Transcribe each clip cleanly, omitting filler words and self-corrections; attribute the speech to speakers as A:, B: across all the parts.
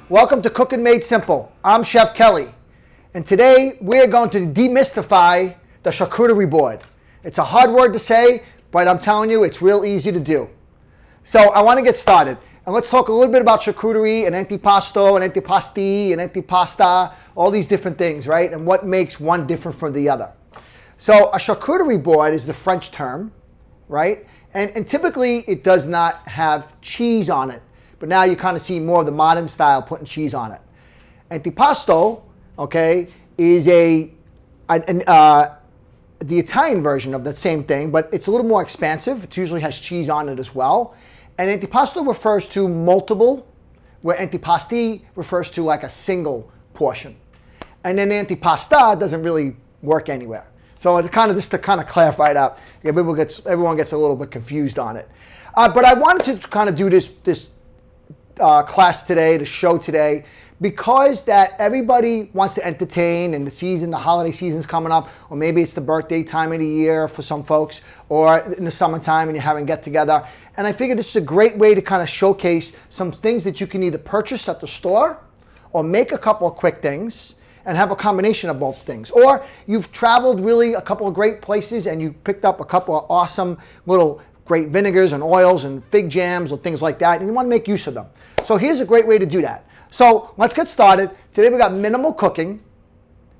A: Welcome to Cooking Made Simple. I'm Chef Kelly, and today we're going to demystify the charcuterie board. It's a hard word to say, but I'm telling you, it's real easy to do. So I want to get started, and let's talk a little bit about charcuterie and antipasto and antipasti and antipasta, all these different things, right? And what makes one different from the other. So a charcuterie board is the French term, right? And typically it does not have cheese on it. But now you kind of see more of the modern style putting cheese on it. Antipasto, okay, is the Italian version of that same thing, but it's a little more expansive. It usually has cheese on it as well. And antipasto refers to multiple, where antipasti refers to like a single portion. And then antipasta doesn't really work anywhere. So it's kind of just to kind of clarify it out. Everyone gets a little bit confused on it. But I wanted to kind of do this class today, the show today, because that everybody wants to entertain, and the holiday season's coming up, or maybe it's the birthday time of the year for some folks, or in the summertime and you're having get together. And I figured this is a great way to kind of showcase some things that you can either purchase at the store or make a couple of quick things and have a combination of both things. Or you've traveled really a couple of great places and you picked up a couple of awesome little great vinegars and oils and fig jams or things like that, and you want to make use of them. So here's a great way to do that. So let's get started. Today we got minimal cooking,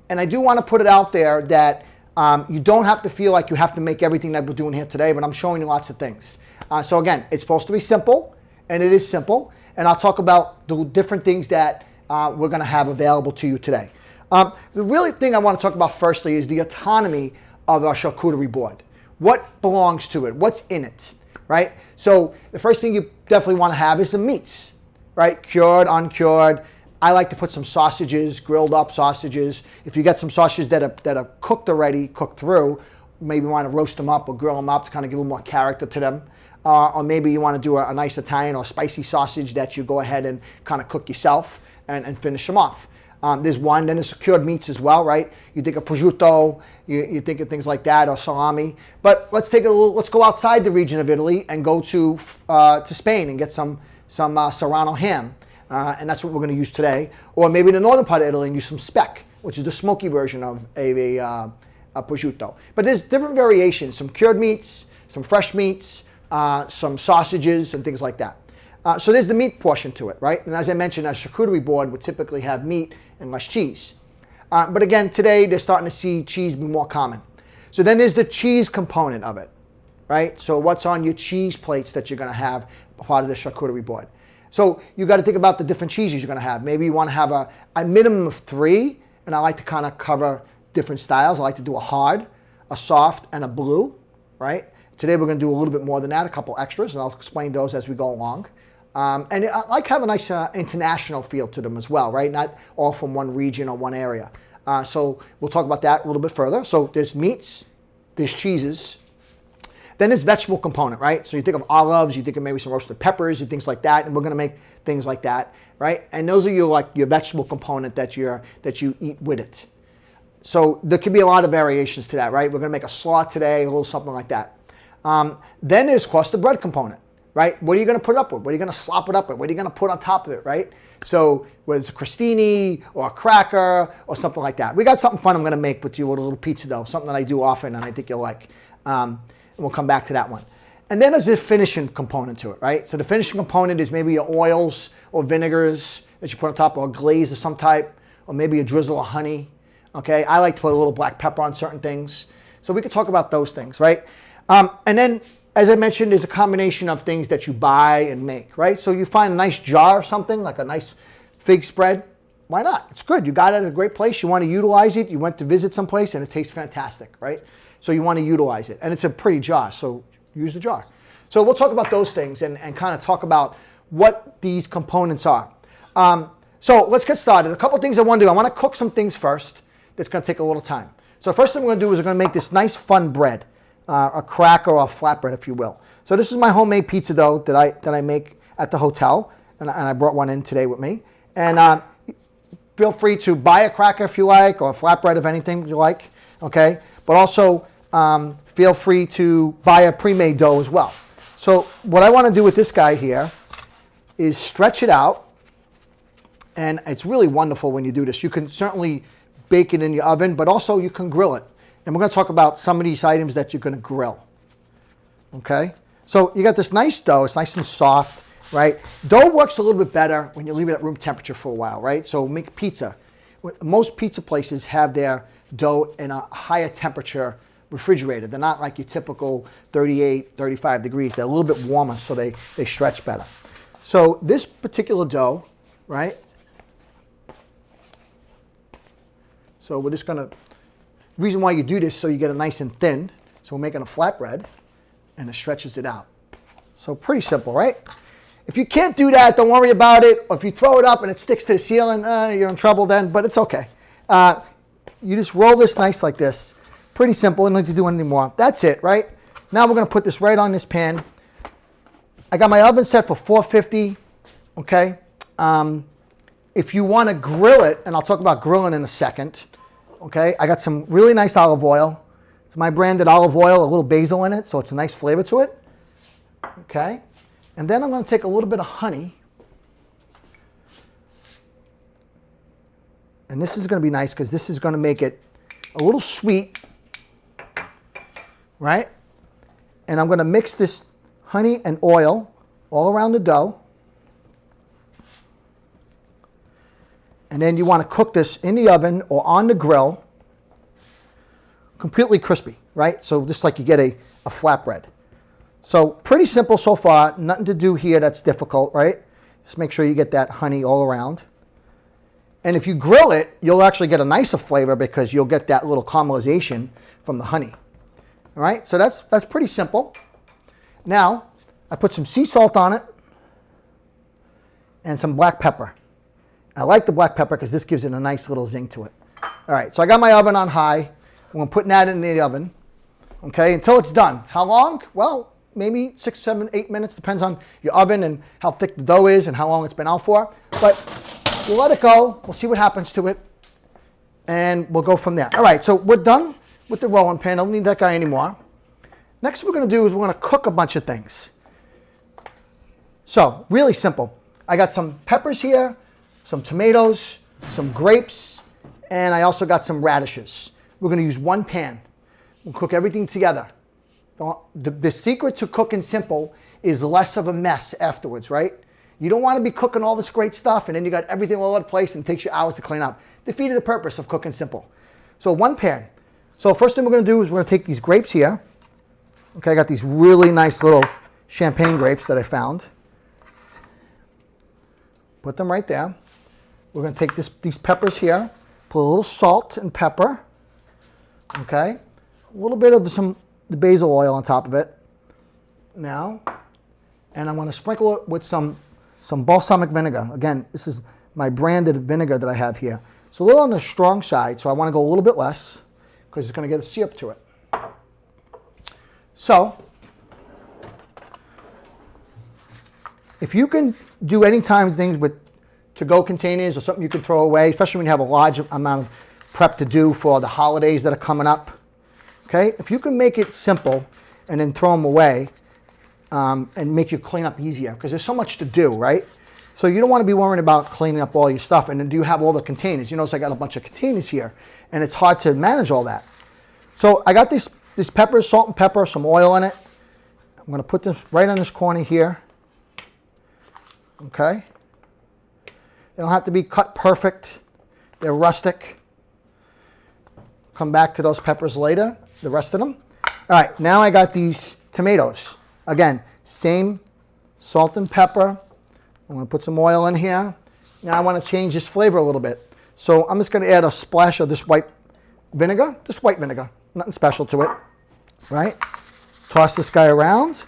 A: and I do want to put it out there that you don't have to feel like you have to make everything that we're doing here today, but I'm showing you lots of things. So again, it's supposed to be simple, and it is simple, and I'll talk about the different things that we're going to have available to you today. The really thing I want to talk about firstly is the autonomy of our charcuterie board. What belongs to it? What's in it, right? So the first thing you definitely want to have is some meats, right? Cured, uncured. I like to put some sausages, grilled up sausages. If you get some sausages that are cooked already, cooked through, maybe you want to roast them up or grill them up to kind of give a little more character to them. Or maybe you want to do a nice Italian or spicy sausage that you go ahead and kind of cook yourself and finish them off. There's one, then there's cured meats as well, right? You think of prosciutto, you think of things like that, or salami. But let's go outside the region of Italy and go to Spain and get some Serrano Ham, and that's what we're going to use today. Or maybe in the northern part of Italy and use some speck, which is the smoky version of a prosciutto. But there's different variations: some cured meats, some fresh meats, some sausages, and things like that. So there's the meat portion to it, right? And as I mentioned, our charcuterie board would typically have meat and less cheese. But again, today they're starting to see cheese be more common. So then there's the cheese component of it, right? So what's on your cheese plates that you're going to have part of the charcuterie board? So you got to think about the different cheeses you're going to have. Maybe you want to have a minimum of 3, and I like to kind of cover different styles. I like to do a hard, a soft, and a blue, right? Today we're going to do a little bit more than that, a couple extras, and I'll explain those as we go along. And I like to have a nice international feel to them as well, right? Not all from one region or one area. So we'll talk about that a little bit further. So there's meats, there's cheeses, then there's vegetable component, right? So you think of olives, you think of maybe some roasted peppers and things like that, and we're going to make things like that, right? And those are your vegetable component that you eat with it. So there could be a lot of variations to that, right? We're going to make a slaw today, a little something like that. Then there's, of course, the bread component. Right? What are you going to put it up with? What are you going to slop it up with? What are you going to put on top of it, right? So whether it's a crostini or a cracker or something like that. We got something fun I'm going to make with you with a little pizza dough, something that I do often and I think you'll like. And we'll come back to that one. And then there's the finishing component to it, right? So the finishing component is maybe your oils or vinegars that you put on top, or a glaze of some type, or maybe a drizzle of honey. Okay, I like to put a little black pepper on certain things. So we could talk about those things, right? And then, as I mentioned, there's a combination of things that you buy and make, right? So you find a nice jar of something, like a nice fig spread. Why not? It's good. You got it at a great place. You want to utilize it. You went to visit someplace and it tastes fantastic, right? So you want to utilize it. And it's a pretty jar, so use the jar. So we'll talk about those things and kind of talk about what these components are. So let's get started. A couple things I want to do. I want to cook some things first. That's going to take a little time. So first thing we're going to do is we're going to make this nice fun bread. A cracker or a flatbread, if you will. So this is my homemade pizza dough that I make at the hotel, and I brought one in today with me. And feel free to buy a cracker if you like, or a flatbread of anything you like, okay? But also feel free to buy a pre-made dough as well. So what I want to do with this guy here is stretch it out And it's really wonderful when you do this. You can certainly bake it in your oven, but also you can grill it. And we're going to talk about some of these items that you're going to grill. Okay? So you got this nice dough. It's nice and soft, right? Dough works a little bit better when you leave it at room temperature for a while, right? So make pizza. Most pizza places have their dough in a higher temperature refrigerated. They're not like your typical 38, 35 degrees. They're a little bit warmer, so they stretch better. So this particular dough, right? So we're just gonna, reason why you do this so you get it nice and thin. So we're making a flatbread and it stretches it out. So pretty simple, right? If you can't do that, don't worry about it. Or if you throw it up and it sticks to the ceiling, you're in trouble then, but it's okay. You just roll this nice like this. Pretty simple, you don't need to do anything more. That's it, right? Now we're gonna put this right on this pan. I got my oven set for 450, okay? If you wanna grill it, and I'll talk about grilling in a second, okay? I got some really nice olive oil. It's my branded olive oil, a little basil in it, so it's a nice flavor to it, okay? And then I'm gonna take a little bit of honey. And this is gonna be nice because this is gonna make it a little sweet, right? And I'm gonna mix this honey and oil all around the dough. And then you wanna cook this in the oven or on the grill, completely crispy, right? So just like you get a flatbread. So pretty simple so far, nothing to do here that's difficult, right? Just make sure you get that honey all around. And if you grill it, you'll actually get a nicer flavor because you'll get that little caramelization from the honey. All right, so that's pretty simple. Now, I put some sea salt on it and some black pepper. I like the black pepper because this gives it a nice little zing to it. All right, so I got my oven on high. I'm putting that in the oven, okay, until it's done. How long? Well, maybe 6, 7, 8 minutes, depends on your oven and how thick the dough is and how long it's been out for. But we'll let it go, we'll see what happens to it, and we'll go from there. All right, so we're done with the rolling pin. I don't need that guy anymore. Next what we're gonna do is we're gonna cook a bunch of things. So, really simple. I got some peppers here, some tomatoes, some grapes, and I also got some radishes. We're gonna use one pan. We'll cook everything together. The secret to cooking simple is less of a mess afterwards, right? You don't want to be cooking all this great stuff and then you got everything all over the place and it takes you hours to clean up. Defeated the purpose of cooking simple. So one pan. So first thing we're going to do is we're going to take these grapes here. Okay, I got these really nice little champagne grapes that I found. Put them right there. We're going to take these peppers here, put a little salt and pepper. Okay, a little bit of the basil oil on top of it. Now, and I'm going to sprinkle it with some balsamic vinegar. Again, this is my branded vinegar that I have here. It's a little on the strong side, so I want to go a little bit less because it's going to get a syrup to it. So, if you can do any time things with to-go containers or something you can throw away, especially when you have a large amount of prep to do for the holidays that are coming up, okay? If you can make it simple and then throw them away, and make your cleanup easier because there's so much to do, right? So you don't want to be worrying about cleaning up all your stuff. And then do you have all the containers? You notice I got a bunch of containers here and it's hard to manage all that. So I got this pepper, salt and pepper, some oil in it. I'm going to put this right on this corner here. Okay. They don't have to be cut perfect. They're rustic. Come back to those peppers later, the rest of them. All right, now I got these tomatoes. Again, same salt and pepper. I'm going to put some oil in here. Now I want to change this flavor a little bit. So I'm just going to add a splash of this white vinegar, nothing special to it, right? Toss this guy around.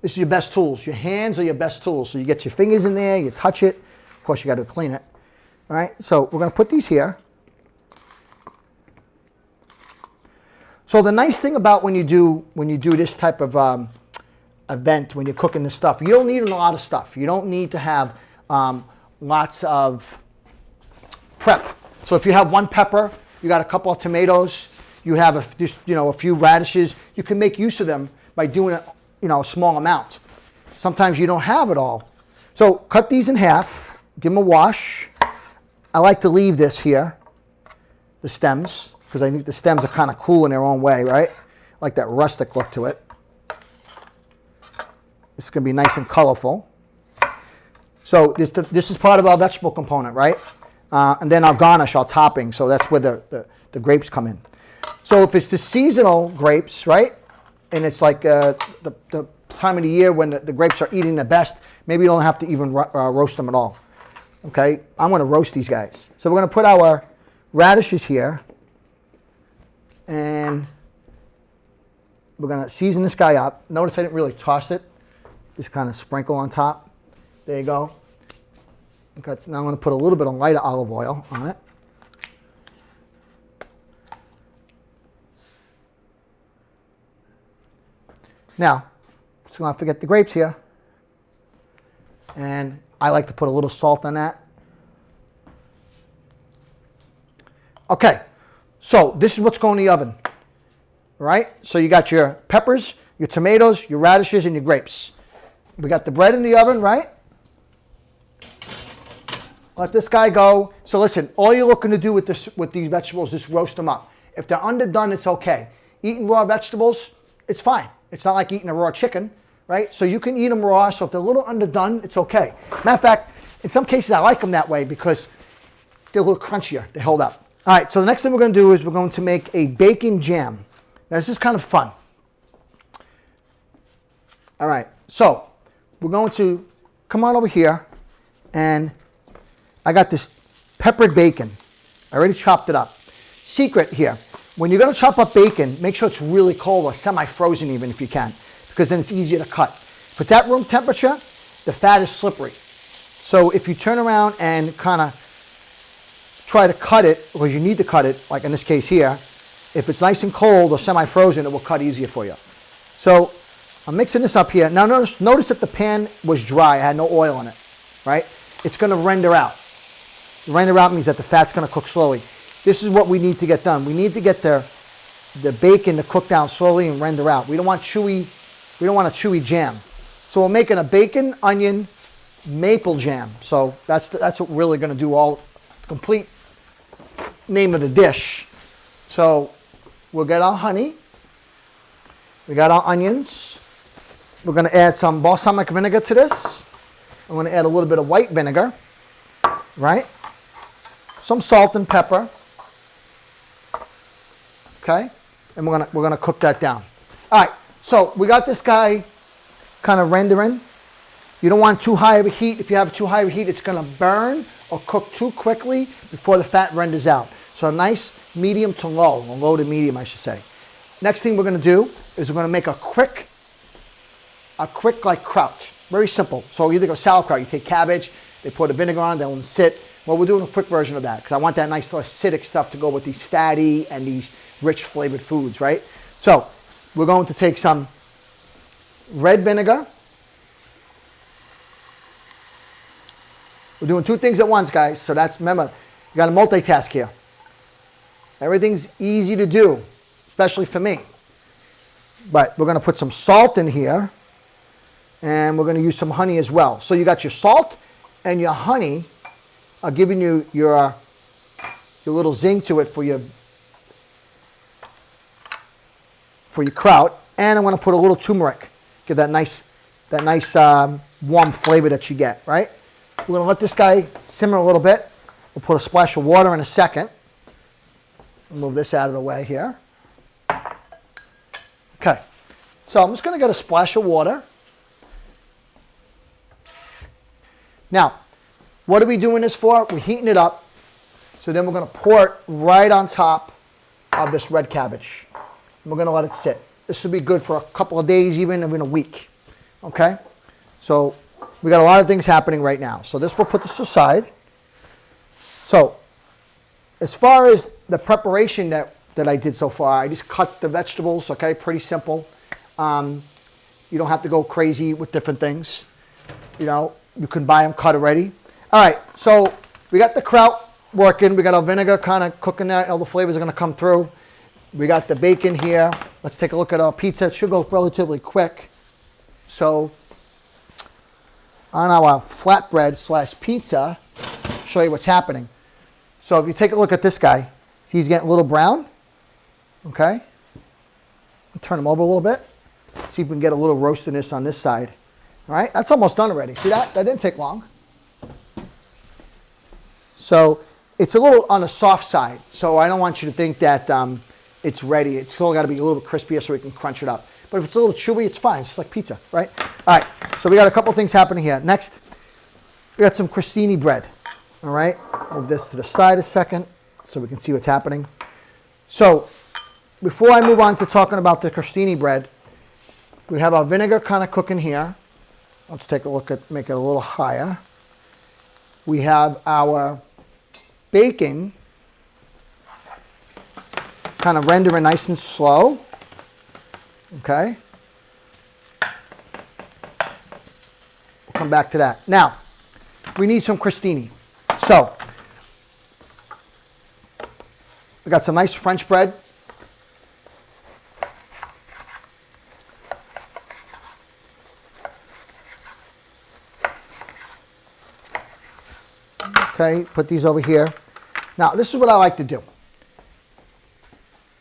A: This is your best tools. Your hands are your best tools. So you get your fingers in there, you touch it. Of course, you got to clean it, all right? So we're going to put these here. So the nice thing about when you do this type of event, when you're cooking this stuff, you don't need a lot of stuff. You don't need to have lots of prep. So if you have one pepper, you got a couple of tomatoes, you have a few radishes, you can make use of them by doing a small amount. Sometimes you don't have it all. So cut these in half. give them a wash. I like to leave this here, the stems, because I think the stems are kind of cool in their own way, right? Like that rustic look to it. This is going to be nice and colorful. So this is part of our vegetable component, right? And then our garnish, our topping. So that's where the grapes come in. So if it's the seasonal grapes, right? And it's like the time of the year when the grapes are eating the best, maybe you don't have to even roast them at all. Okay, I'm going to roast these guys. So we're going to put our radishes here. And we're going to season this guy up. Notice I didn't really toss it. Just kind of sprinkle on top. There you go. Okay, so now I'm going to put a little bit of lighter olive oil on it. Now, just going to forget the grapes here. And I like to put a little salt on that. Okay, so this is what's going in the oven. All right, so you got your peppers, your tomatoes, your radishes, and your grapes. We got the bread in the oven, right? Let this guy go. So listen, all you're looking to do with these vegetables is roast them up. If they're underdone, it's okay. Eating raw vegetables, it's fine. It's not like eating a raw chicken, right? So you can eat them raw. So if they're a little underdone, it's okay. Matter of fact, in some cases, I like them that way because they're a little crunchier. They hold up. All right, so the next thing we're going to do is we're going to make a bacon jam. Now, this is kind of fun. All right, so we're going to come on over here, and I got this peppered bacon. I already chopped it up. Secret here, when you're going to chop up bacon, make sure it's really cold or semi-frozen even if you can, because then it's easier to cut. If it's at room temperature, the fat is slippery. So if you turn around and kind of try to cut it, because you need to cut it, like in this case here, if it's nice and cold or semi-frozen, it will cut easier for you. So I'm mixing this up here. Now notice that the pan was dry. I had no oil in it, right? It's going to render out. Render out means that the fat's going to cook slowly. This is what we need to get done. We need to get the bacon to cook down slowly and render out. We don't want a chewy jam. So we're making a bacon, onion, maple jam. So that's what we're really going to do, all complete name of the dish. So we'll get our honey. We got our onions. We're going to add some balsamic vinegar to this. I'm going to add a little bit of white vinegar, right? Some salt and pepper. Okay? And we're gonna cook that down. All right, so we got this guy kind of rendering. You don't want too high of a heat. If you have too high of a heat, it's gonna burn or cook too quickly before the fat renders out. So a nice medium to low, or low to medium, I should say. Next thing we're gonna do is we're gonna make a quick like kraut. Very simple. So you either go sauerkraut, you take cabbage, they put a vinegar on, they'll sit. Well, we're doing a quick version of that because I want that nice acidic stuff to go with these fatty and these rich flavored foods, right? So we're going to take some red vinegar. We're doing two things at once, guys. So that's, remember, you got to multitask here. Everything's easy to do, especially for me. But we're going to put some salt in here, and we're going to use some honey as well. So you got your salt and your honey are giving you your little zing to it for your kraut, and I'm going to put a little turmeric, give that nice warm flavor that you get, right? We're going to let this guy simmer a little bit. We'll put a splash of water in a second. Move this out of the way here. Okay, so I'm just going to get a splash of water. Now, what are we doing this for? We're heating it up. So then we're going to pour it right on top of this red cabbage. And we're going to let it sit. This will be good for a couple of days, even a week. Okay? So we got a lot of things happening right now. So we'll put this aside. So as far as the preparation that I did so far, I just cut the vegetables, okay? Pretty simple. You don't have to go crazy with different things. You know, you can buy them cut already. All right, so we got the kraut working. We got our vinegar kind of cooking there. All the flavors are going to come through. We got the bacon here. Let's take a look at our pizza. It should go relatively quick. So on our flatbread / pizza, show you what's happening. So if you take a look at this guy, see he's getting a little brown. Okay. Turn him over a little bit. See if we can get a little roastiness on this side. All right, that's almost done already. See that? That didn't take long. So it's a little on the soft side. So I don't want you to think that it's ready. It's still got to be a little bit crispier so we can crunch it up. But if it's a little chewy, it's fine. It's like pizza, right? All right, so we got a couple things happening here. Next, we got some crostini bread. All right, move this to the side a second so we can see what's happening. So before I move on to talking about the crostini bread, we have our vinegar kind of cooking here. Let's take a look at, make it a little higher. We have our bacon kind of rendering nice and slow. Okay. We'll come back to that. Now, we need some crostini. So, we got some nice French bread. Okay, put these over here. Now, this is what I like to do.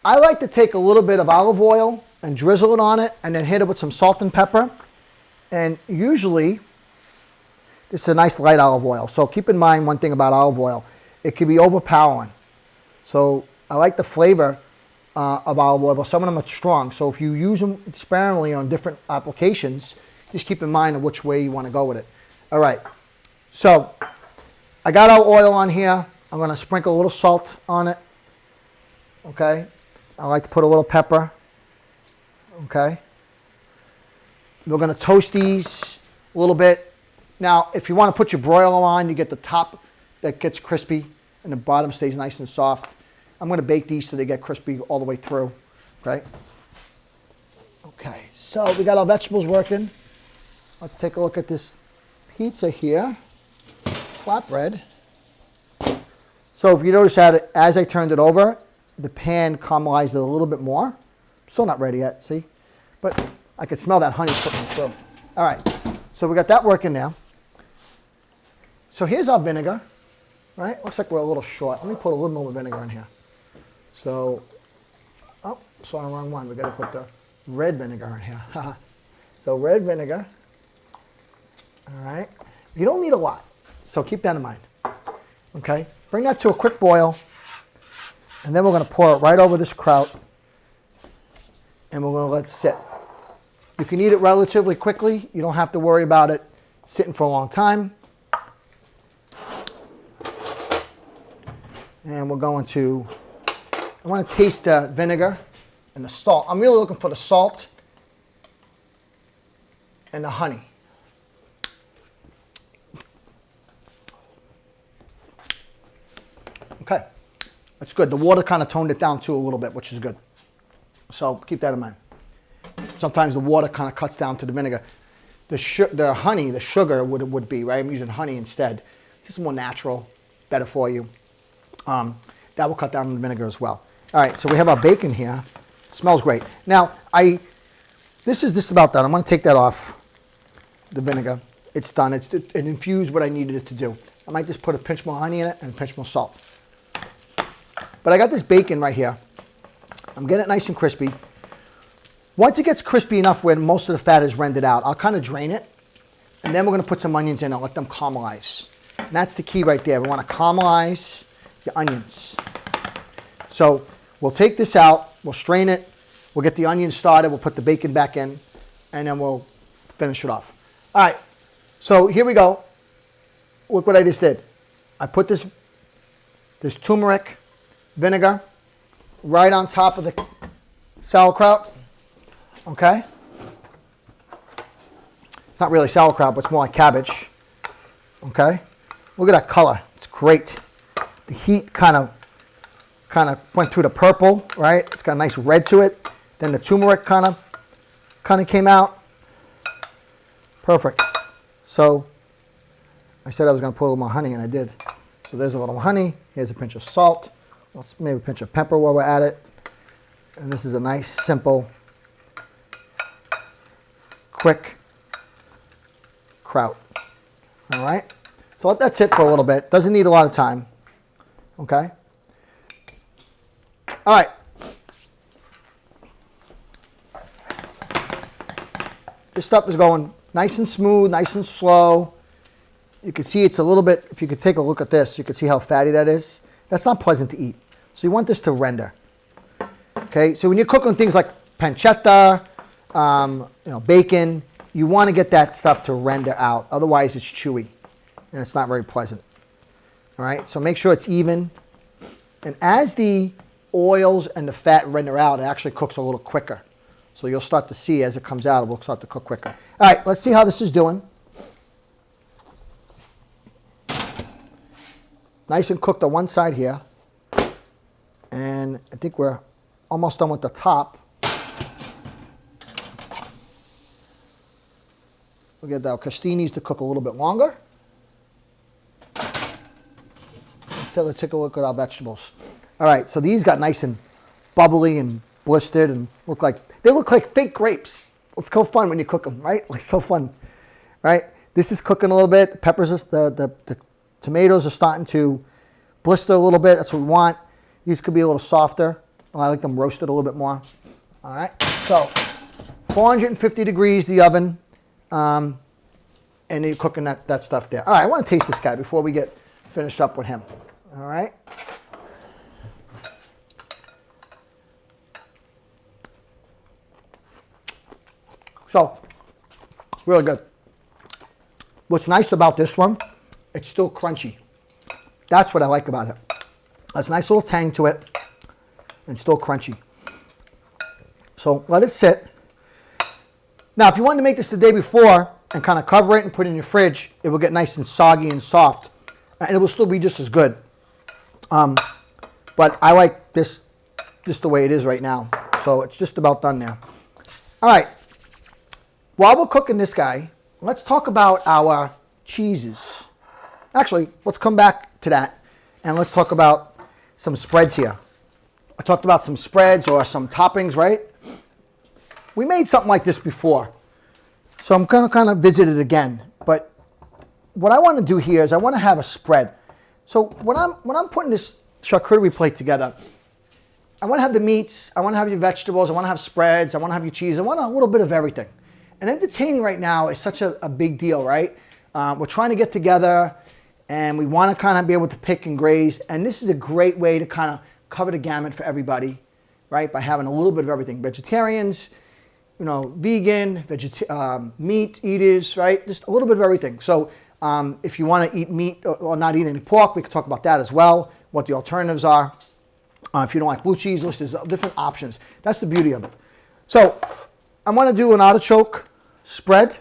A: I like to take a little bit of olive oil and drizzle it on it and then hit it with some salt and pepper. And usually, this is a nice light olive oil. So keep in mind one thing about olive oil. It can be overpowering. So I like the flavor of olive oil, but some of them are strong. So if you use them sparingly on different applications, just keep in mind of which way you want to go with it. All right. So I got our oil on here. I'm going to sprinkle a little salt on it. Okay. I like to put a little pepper. Okay. We're going to toast these a little bit. Now, if you want to put your broiler on, you get the top that gets crispy and the bottom stays nice and soft. I'm going to bake these so they get crispy all the way through. Okay. Okay. So we got our vegetables working. Let's take a look at this pizza here. Flatbread. So if you notice that as I turned it over, the pan caramelized it a little bit more. Still not ready yet, see? But I could smell that honey cooking through. All right, so we got that working now. So here's our vinegar, right? Looks like we're a little short. Let me put a little more vinegar in here. So, oh, sorry, wrong one. We got to put the red vinegar in here. So red vinegar. All right. You don't need a lot, so keep that in mind. Okay. Bring that to a quick boil, and then we're going to pour it right over this kraut, and we're going to let it sit. You can eat it relatively quickly. You don't have to worry about it sitting for a long time. And we're going to, I want to taste the vinegar and the salt. I'm really looking for the salt and the honey. Okay, that's good. The water kind of toned it down too a little bit, which is good. So keep that in mind. Sometimes the water kind of cuts down to the vinegar. The honey, the sugar would be, right? I'm using honey instead. It's just more natural, better for you. That will cut down on the vinegar as well. All right, so we have our bacon here. It smells great. Now, this is just about done. I'm going to take that off, the vinegar. It's done. It infused what I needed it to do. I might just put a pinch more honey in it and a pinch more salt. But I got this bacon right here. I'm getting it nice and crispy. Once it gets crispy enough where most of the fat is rendered out, I'll kind of drain it. And then we're going to put some onions in and let them caramelize. And that's the key right there. We want to caramelize the onions. So we'll take this out. We'll strain it. We'll get the onions started. We'll put the bacon back in. And then we'll finish it off. All right. So here we go. Look what I just did. I put this turmeric vinegar right on top of the sauerkraut. Okay? It's not really sauerkraut, but it's more like cabbage. Okay? Look at that color. It's great. The heat kind of went through the purple, right? It's got a nice red to it. Then the turmeric kind of came out. Perfect. So I said I was going to put a little more honey, and I did. So there's a little honey. Here's a pinch of salt. Let's maybe a pinch of pepper while we're at it. And this is a nice, simple, quick kraut. All right? It's So let that sit for a little bit. Doesn't need a lot of time. Okay? All right. This stuff is going nice and smooth, nice and slow. You can see it's a little bit, if you could take a look at this, you can see how fatty that is. That's not pleasant to eat. So you want this to render. Okay, so when you're cooking things like pancetta, bacon, you want to get that stuff to render out. Otherwise, it's chewy, and it's not very pleasant. All right, so make sure it's even. And as the oils and the fat render out, it actually cooks a little quicker. So you'll start to see as it comes out, it will start to cook quicker. All right, let's see how this is doing. Nice and cooked on one side here. And I think we're almost done with the top. We'll get the crostinis to cook a little bit longer. Instead, let's take a look at our vegetables. All right, so these got nice and bubbly and blistered and look like fake grapes. It's so fun when you cook them, right? Like so fun, right? This is cooking a little bit. The peppers, the tomatoes are starting to blister a little bit. That's what we want. These could be a little softer. I like them roasted a little bit more. All right, so 450 degrees the oven, and you're cooking that stuff there. All right, I want to taste this guy before we get finished up with him. All right. So, really good. What's nice about this one, it's still crunchy. That's what I like about it. There's a nice little tang to it and still crunchy. So let it sit. Now, if you wanted to make this the day before and kind of cover it and put it in your fridge, it will get nice and soggy and soft. And it will still be just as good. But I like this just the way it is right now. So it's just about done now. All right. While we're cooking this guy, let's talk about our cheeses. Actually, let's come back to that and let's talk about some spreads here. I talked about some spreads or some toppings, right? We made something like this before. So I'm going to kind of visit it again. But what I want to do here is I want to have a spread. So when I'm putting this charcuterie plate together, I want to have the meats, I want to have your vegetables, I want to have spreads, I want to have your cheese, I want a little bit of everything. And entertaining right now is such a big deal, right? We're trying to get together and we want to kind of be able to pick and graze. And this is a great way to kind of cover the gamut for everybody, right? By having a little bit of everything. Vegetarians, vegan, meat eaters, right? Just a little bit of everything. So if you want to eat meat or not eat any pork, we can talk about that as well, what the alternatives are. If you don't like blue cheese, there's different options. That's the beauty of it. So I want to do an artichoke spread.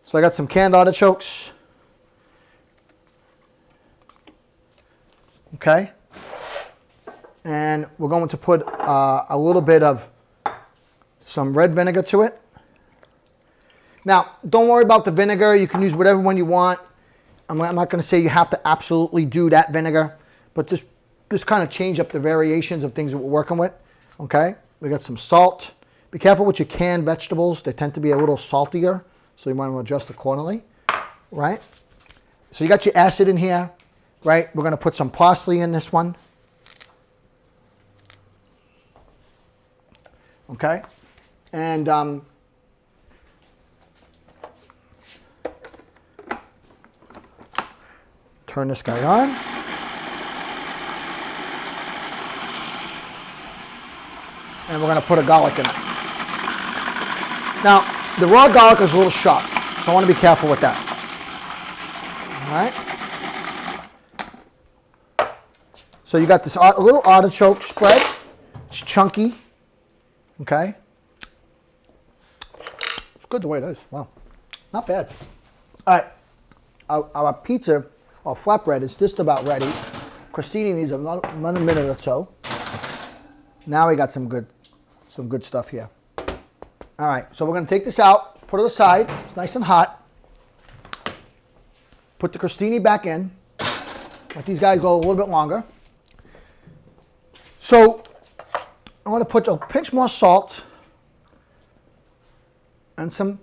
A: So I got some canned artichokes. Okay. And we're going to put a little bit of some red vinegar to it. Now, don't worry about the vinegar. You can use whatever one you want. I'm not going to say you have to absolutely do that vinegar, but just kind of change up the variations of things that we're working with. Okay. We got some salt. Be careful with your canned vegetables. They tend to be a little saltier, so you want to adjust accordingly, right? So you got your acid in here, right? We're going to put some parsley in this one. Okay? And turn this guy on. And we're going to put a garlic in it. Now, the raw garlic is a little sharp, so I want to be careful with that. All right. So you got this little artichoke spread. It's chunky. Okay. It's good the way it is. Wow. Not bad. All right. Our pizza or flatbread is just about ready. Crostini needs another minute or so. Now we got some good stuff here. All right, so we're going to take this out, put it aside. It's nice and hot. Put the crostini back in. Let these guys go a little bit longer. So I'm going to put a pinch more salt and some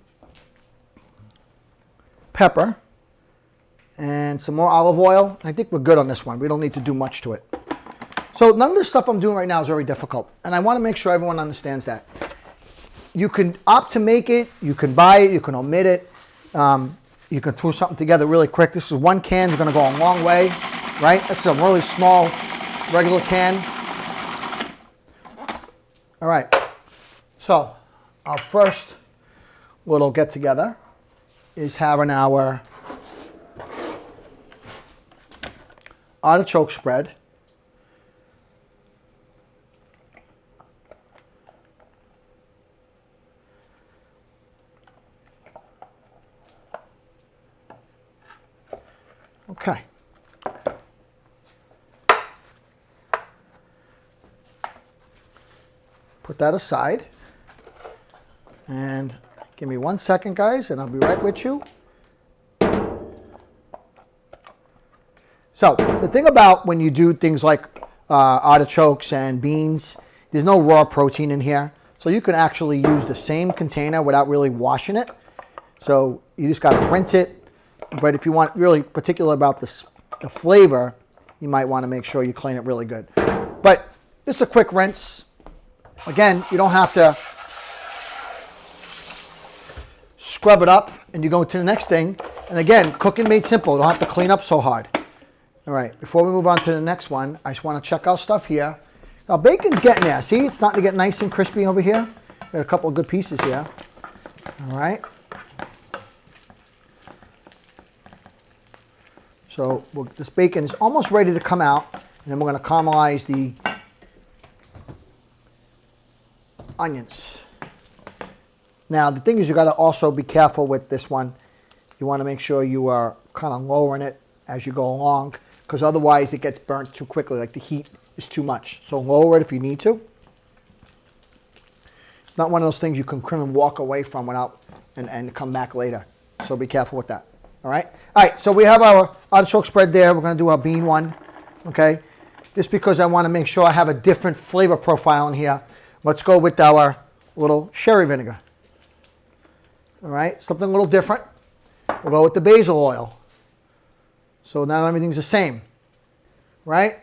A: pepper and some more olive oil. I think we're good on this one. We don't need to do much to it. So none of the stuff I'm doing right now is very difficult, and I want to make sure everyone understands that. You can opt to make it, you can buy it, you can omit it, you can throw something together really quick. This is one can, is going to go a long way, right? This is a really small, regular can. All right, so our first little get together is having our artichoke spread. Okay. Put that aside. And give me 1 second, guys, and I'll be right with you. So the thing about when you do things like artichokes and beans, there's no raw protein in here. So you can actually use the same container without really washing it. So you just got to rinse it. But if you want really particular about the flavor, you might want to make sure you clean it really good. But just a quick rinse. Again, you don't have to scrub it up and you go to the next thing. And again, cooking made simple. You don't have to clean up so hard. All right, before we move on to the next one, I just want to check our stuff here. Now, bacon's getting there. See, it's starting to get nice and crispy over here. Got a couple of good pieces here. All right. So this bacon is almost ready to come out, and then we're going to caramelize the onions. Now, the thing is, you got to also be careful with this one. You want to make sure you are kind of lowering it as you go along, because otherwise it gets burnt too quickly, like the heat is too much. So lower it if you need to. It's not one of those things you can kind of walk away from without and come back later. So be careful with that. All right. All right. So we have our artichoke spread there. We're going to do our bean one. Okay. Just because I want to make sure I have a different flavor profile in here. Let's go with our little sherry vinegar. All right. Something a little different. We'll go with the basil oil. So now everything's the same. Right?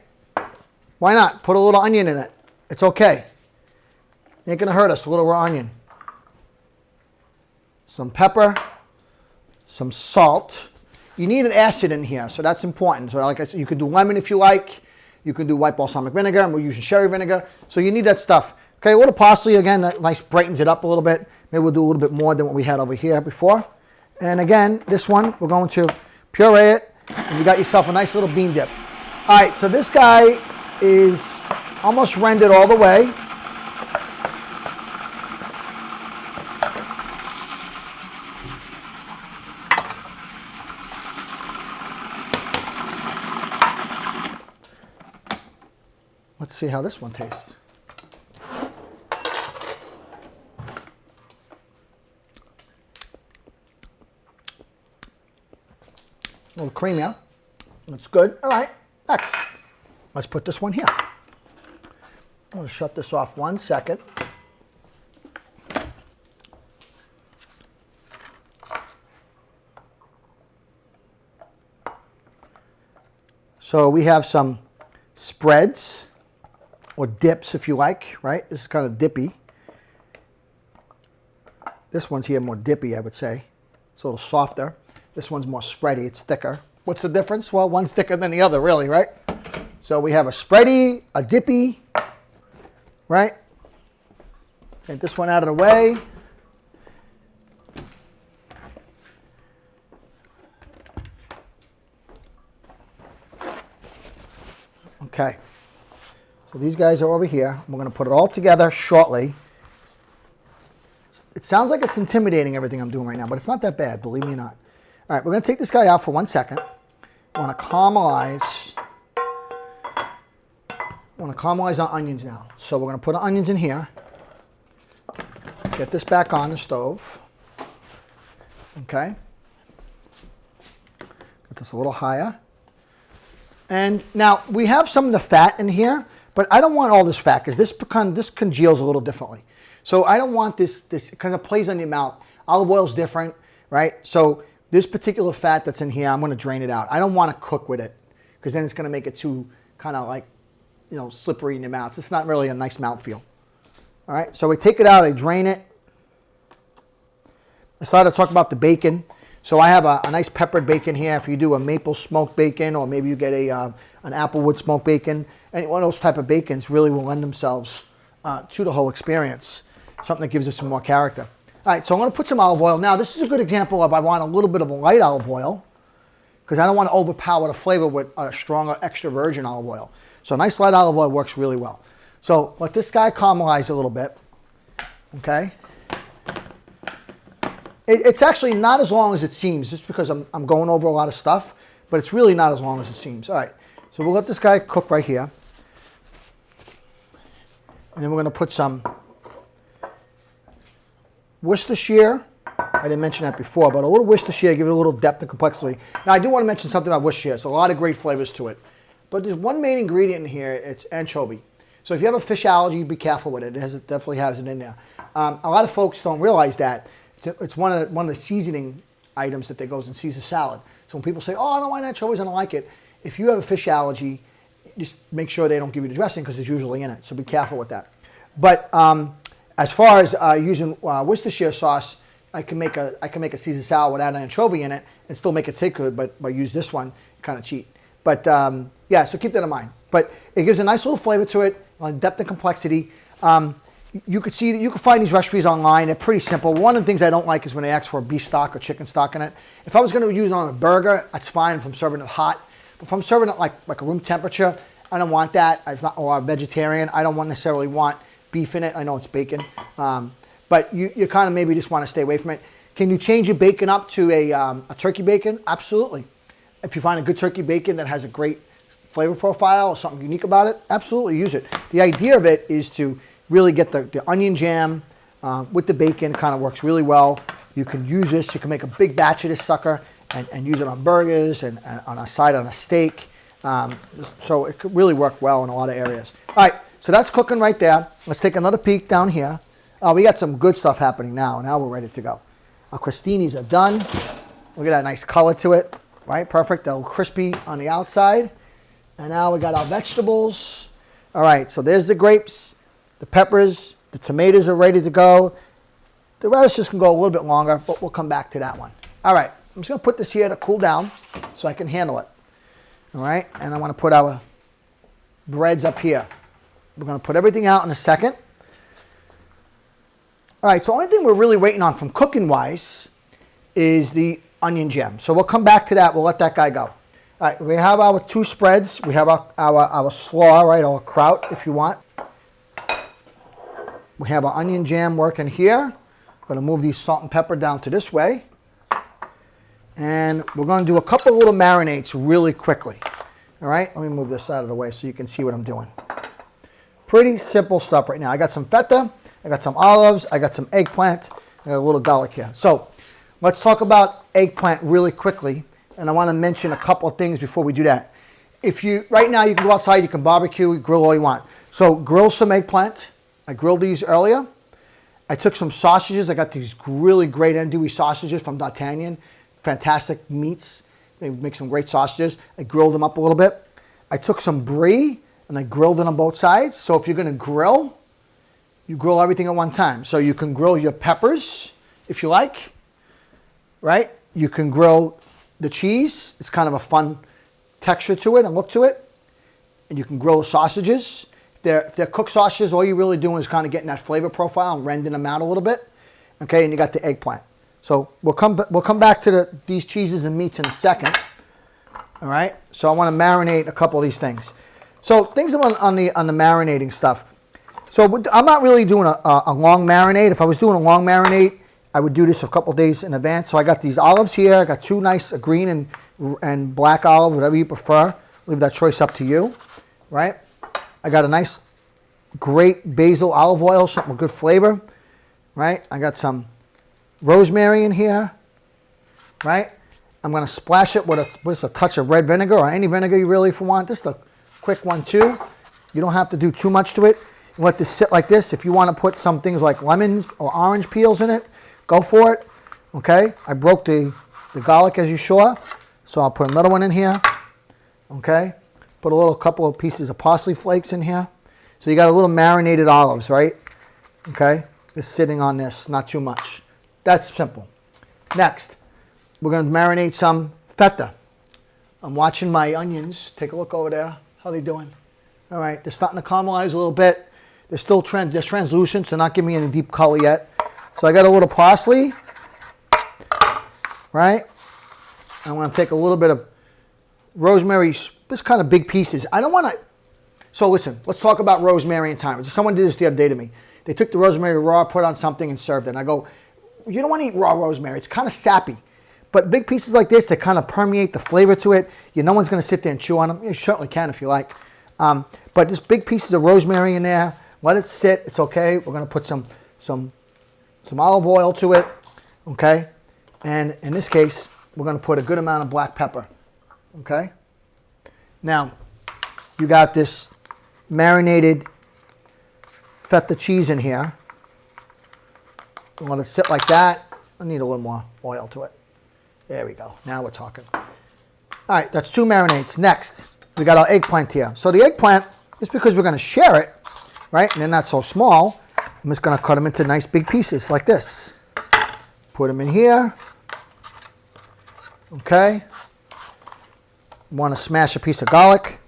A: Why not? Put a little onion in it. It's okay. Ain't going to hurt us. A little raw onion. Some pepper. Some salt. You need an acid in here, so that's important. So like I said, you can do lemon if you like. You can do white balsamic vinegar, and we're using sherry vinegar. So you need that stuff. Okay, a little parsley, again, that nice brightens it up a little bit. Maybe we'll do a little bit more than what we had over here before. And again, this one, we're going to puree it, and you got yourself a nice little bean dip. All right, so this guy is almost rendered all the way. Let's see how this one tastes. A little creamier. That's good. All right, next. Let's put this one here. I'm going to shut this off 1 second. So we have some spreads. Or dips, if you like, right? This is kind of dippy. This one's here more dippy, I would say. It's a little softer. This one's more spready. It's thicker. What's the difference? Well, one's thicker than the other, really, right? So we have a spready, a dippy, right? Get this one out of the way. Okay. So these guys are over here. We're going to put it all together shortly. It sounds like it's intimidating, everything I'm doing right now, but it's not that bad, believe me or not. All right, we're going to take this guy out for 1 second. I want to caramelize. Our onions now. So we're going to put our onions in here. Get this back on the stove. Okay. Get this a little higher. And now we have some of the fat in here. But I don't want all this fat because this congeals a little differently. So I don't want this kind of plays on your mouth. Olive oil is different, right? So This particular fat that's in here, I'm going to drain it out. I don't want to cook with it because then it's going to make it too kind of like, slippery in your mouth. It's not really a nice mouthfeel. All right, so we take it out, I drain it. I started to talk about the bacon. So I have a nice peppered bacon here. If you do a maple smoked bacon, or maybe you get an applewood smoked bacon, any one of those type of bacons really will lend themselves to the whole experience. Something that gives it some more character. All right, so I'm going to put some olive oil. Now, this is a good example of I want a little bit of a light olive oil because I don't want to overpower the flavor with a stronger extra virgin olive oil. So a nice light olive oil works really well. So let this guy caramelize a little bit, okay? It's actually not as long as it seems, just because I'm going over a lot of stuff, but it's really not as long as it seems. All right, so we'll let this guy cook right here. And then we're going to put some Worcestershire. I didn't mention that before, but a little Worcestershire, give it a little depth and complexity. Now, I do want to mention something about Worcestershire. It's a lot of great flavors to it. But there's one main ingredient in here, it's anchovy. So if you have a fish allergy, be careful with it. It definitely has it in there. A lot of folks don't realize that. It's one of the seasoning items that goes in Caesar salad. So when people say, oh, I don't like anchovies, I don't like it. If you have a fish allergy, just make sure they don't give you the dressing because it's usually in it. So be careful with that. But as far as using Worcestershire sauce, I can make a Caesar salad without an anchovy in it and still make it taste good, but use this one, kind of cheat. But yeah, so keep that in mind. But it gives a nice little flavor to it, depth and complexity. You can find these recipes online. They're pretty simple. One of the things I don't like is when they ask for beef stock or chicken stock in it. If I was going to use it on a burger, that's fine if I'm serving it hot. But if I'm serving it like a room temperature, I don't want that. Or I'm vegetarian, I don't necessarily want beef in it. I know it's bacon. But you kind of maybe just want to stay away from it. Can you change your bacon up to a turkey bacon? Absolutely. If you find a good turkey bacon that has a great flavor profile or something unique about it, absolutely use it. The idea of it is to really get the onion jam with the bacon. Kind of works really well. You can use this. You can make a big batch of this sucker and use it on burgers and on a side on a steak. So it could really work well in a lot of areas. All right, so that's cooking right there. Let's take another peek down here. We got some good stuff happening now. Now we're ready to go. Our crostinis are done. Look at that nice color to it. Right, perfect. They're crispy on the outside. And now we got our vegetables. All right, so there's the grapes. The peppers, the tomatoes are ready to go. The radishes can go a little bit longer, but we'll come back to that one. All right, I'm just going to put this here to cool down so I can handle it. All right, and I want to put our breads up here. We're going to put everything out in a second. All right, so the only thing we're really waiting on from cooking-wise is the onion gem. So we'll come back to that. We'll let that guy go. All right, we have our two spreads. We have our slaw, right, or kraut if you want. We have our onion jam working here. I'm going to move these salt and pepper down to this way. And we're going to do a couple little marinades really quickly. All right, let me move this out of the way so you can see what I'm doing. Pretty simple stuff right now. I got some feta, I got some olives, I got some eggplant, I got a little garlic here. So let's talk about eggplant really quickly. And I want to mention a couple of things before we do that. Right now you can go outside, you can barbecue, grill all you want. So grill some eggplant. I grilled these earlier. I took some sausages. I got these really great andouille sausages from D'Artagnan. Fantastic meats. They make some great sausages. I grilled them up a little bit. I took some brie and I grilled it on both sides. So if you're going to grill, you grill everything at one time. So you can grill your peppers if you like, right? You can grill the cheese. It's kind of a fun texture to it and look to it. And you can grill the sausages. If they're cooked sausages, all you're really doing is kind of getting that flavor profile and rending them out a little bit. Okay, and you got the eggplant. So we'll come back to these cheeses and meats in a second. All right, so I want to marinate a couple of these things. So things on the marinating stuff. So I'm not really doing a long marinade. If I was doing a long marinade, I would do this a couple of days in advance. So I got these olives here. I got two nice green and black olive, whatever you prefer. Leave that choice up to you, right? I got a nice, great basil olive oil, something with good flavor, right? I got some rosemary in here, right? I'm going to splash it with a touch of red vinegar or any vinegar you really want. Just a quick one too. You don't have to do too much to it. You let this sit like this. If you want to put some things like lemons or orange peels in it, go for it. Okay? I broke the the garlic, as you saw. So I'll put another one in here. Okay. Put a little couple of pieces of parsley flakes in here. So you got a little marinated olives, right? Okay. Just sitting on this, not too much. That's simple. Next, we're going to marinate some feta. I'm watching my onions. Take a look over there. How they doing? All right. They're starting to caramelize a little bit. They're still they're translucent, so not giving me any deep color yet. So I got a little parsley, right? I'm going to take a little bit of rosemary, this kind of big pieces. I don't want to, so listen, let's talk about rosemary and thyme. Someone did this the other day to me. They took the rosemary raw, put on something and served it. And I go, you don't want to eat raw rosemary. It's kind of sappy. But big pieces like this, they kind of permeate the flavor to it. No one's going to sit there and chew on them. You certainly can if you like. But just big pieces of rosemary in there. Let it sit. It's okay. We're going to put some olive oil to it. Okay? And in this case, we're going to put a good amount of black pepper. Okay? Now, you got this marinated feta cheese in here. We want it to sit like that. I need a little more oil to it. There we go. Now we're talking. All right, that's 2 marinades. Next, we got our eggplant here. So the eggplant, just because we're going to share it, right, and they're not so small, I'm just going to cut them into nice big pieces like this. Put them in here. Okay. Want to smash a piece of garlic.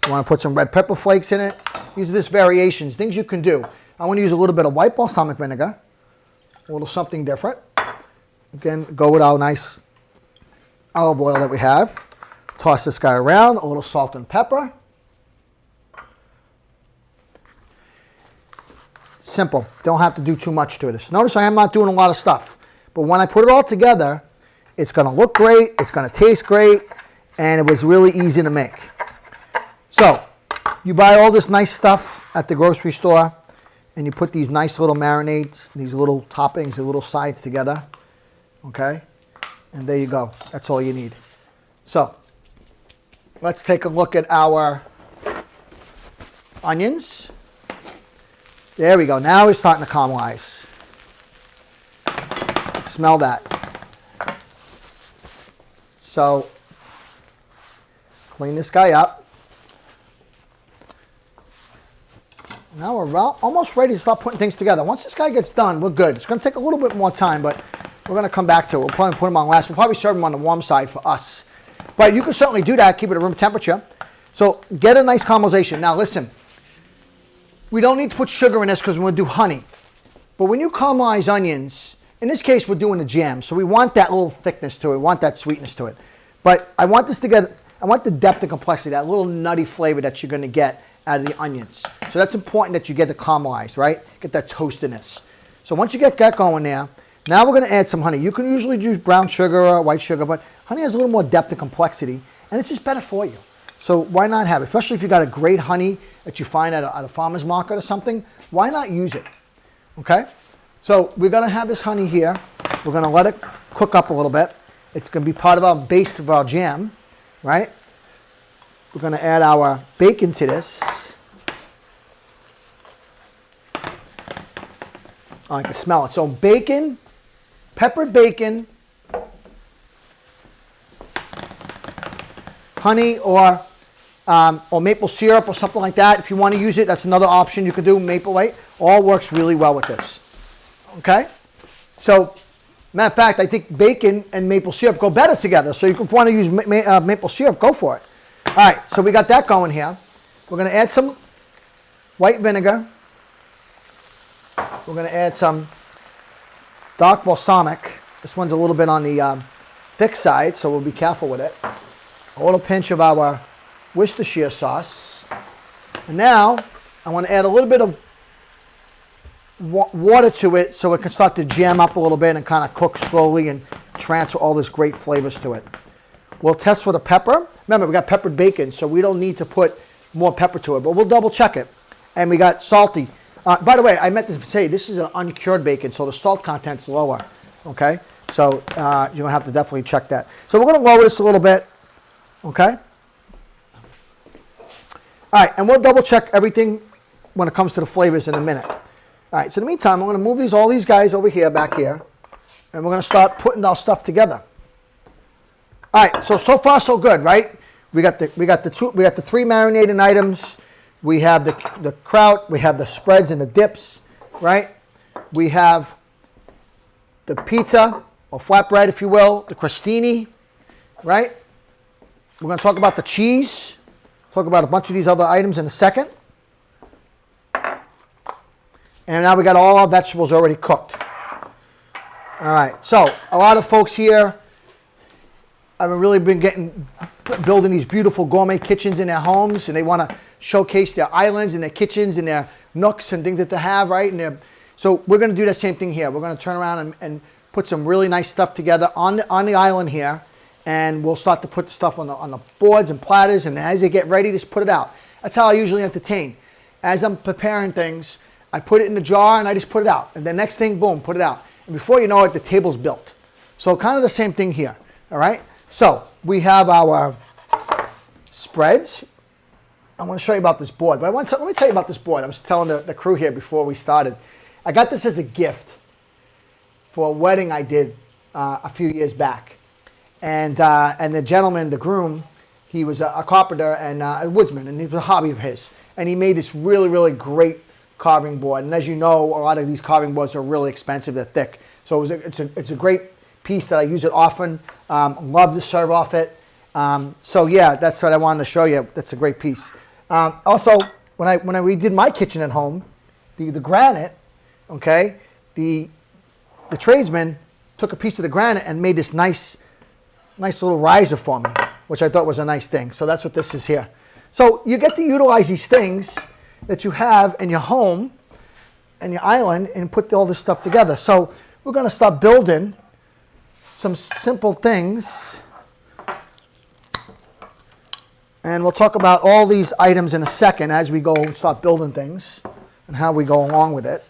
A: You want to put some red pepper flakes in it. These are just variations, things you can do. I want to use a little bit of white balsamic vinegar, a little something different. Again, go with our nice olive oil that we have. Toss this guy around, a little salt and pepper. Simple. Don't have to do too much to this. Notice I am not doing a lot of stuff. But when I put it all together, it's going to look great, it's going to taste great, and it was really easy to make. So, you buy all this nice stuff at the grocery store, and you put these nice little marinades, these little toppings, the little sides together. Okay? And there you go. That's all you need. So, let's take a look at our onions. There we go. Now it's starting to caramelize. Smell that. So, clean this guy up. Now we're almost ready to start putting things together. Once this guy gets done, we're good. It's going to take a little bit more time, but we're going to come back to it. We'll probably put them on last. We'll probably serve them on the warm side for us. But you can certainly do that. Keep it at room temperature. So get a nice caramelization. Now listen, we don't need to put sugar in this because we're going to do honey. But when you caramelize onions, in this case, we're doing a jam, so we want that little thickness to it. We want that sweetness to it. But I want this to get, I want the depth and complexity, that little nutty flavor that you're going to get out of the onions. So that's important that you get it caramelized, right? Get that toastiness. So once you get that going there, now we're going to add some honey. You can usually use brown sugar or white sugar, but honey has a little more depth and complexity, and it's just better for you. So why not have it? Especially if you got a great honey that you find at a farmer's market or something, why not use it? Okay? So we're going to have this honey here. We're going to let it cook up a little bit. It's going to be part of our base of our jam, right? We're going to add our bacon to this. I can smell it. So bacon, peppered bacon, honey, or maple syrup or something like that. If you want to use it, that's another option you can do. Maple white all works really well with this. Okay? So, matter of fact, I think bacon and maple syrup go better together. So if you want to use maple syrup, go for it. All right, so we got that going here. We're going to add some white vinegar. We're going to add some dark balsamic. This one's a little bit on the thick side, so we'll be careful with it. A little pinch of our Worcestershire sauce. And now, I want to add a little bit of water to it so it can start to jam up a little bit and kind of cook slowly and transfer all these great flavors to it. We'll test for the pepper. Remember, we got peppered bacon, so we don't need to put more pepper to it, but we'll double check it. And we got salty. By the way, I meant to say this is an uncured bacon, so the salt content's lower. Okay? So you're going to have to definitely check that. So we're going to lower this a little bit. Okay? All right, and we'll double check everything when it comes to the flavors in a minute. All right, so in the meantime, I'm going to move all these guys over here, back here. And we're going to start putting our stuff together. All right, so far so good, right? We got the three marinating items. We have the kraut, we have the spreads and the dips, right? We have the pizza or flatbread, if you will, the crostini, right? We're going to talk about the cheese. Talk about a bunch of these other items in a second. And now we got all our vegetables already cooked. All right, so a lot of folks here have really been building these beautiful gourmet kitchens in their homes, and they want to showcase their islands and their kitchens and their nooks and things that they have, right? So we're going to do that same thing here. We're going to turn around and put some really nice stuff together on the island here, and we'll start to put the stuff on the boards and platters, and as they get ready, just put it out. That's how I usually entertain. As I'm preparing things, I put it in the jar and I just put it out. And the next thing, boom, put it out. And before you know it, the table's built. So kind of the same thing here, all right? So we have our spreads. I want to show you about this board, but let me tell you about this board. I was telling the crew here before we started. I got this as a gift for a wedding I did a few years back. And the gentleman, the groom, he was a carpenter and a woodsman, and it was a hobby of his. And he made this really, really great carving board. And as you know, a lot of these carving boards are really expensive. They're thick. So it's a great piece that I use it often. Love to serve off it. So yeah, that's what I wanted to show you. That's a great piece. Also, when I redid my kitchen at home, the granite, okay, the tradesman took a piece of the granite and made this nice little riser for me, which I thought was a nice thing. So that's what this is here. So you get to utilize these things that you have in your home and your island and put all this stuff together. So we're going to start building some simple things. And we'll talk about all these items in a second as we go and start building things and how we go along with it.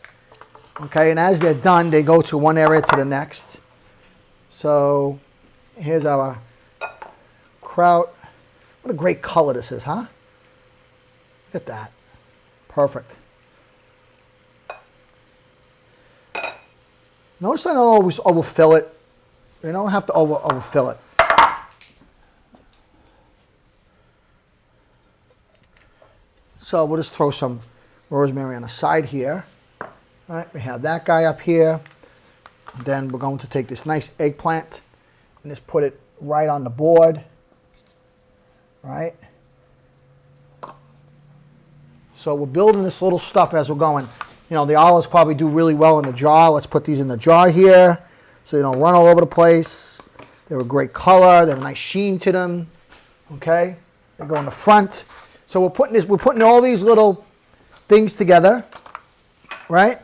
A: Okay, and as they're done, they go to one area to the next. So here's our kraut. What a great color this is, huh? Look at that. Perfect. Notice I don't always overfill it. You don't have to overfill it. So we'll just throw some rosemary on the side here. All right, we have that guy up here. Then we're going to take this nice eggplant and just put it right on the board. Right? So we're building this little stuff as we're going. You know, the olives probably do really well in the jar. Let's put these in the jar here so they don't run all over the place. They're a great color. They have a nice sheen to them. Okay? They go in the front. So we're putting all these little things together, right?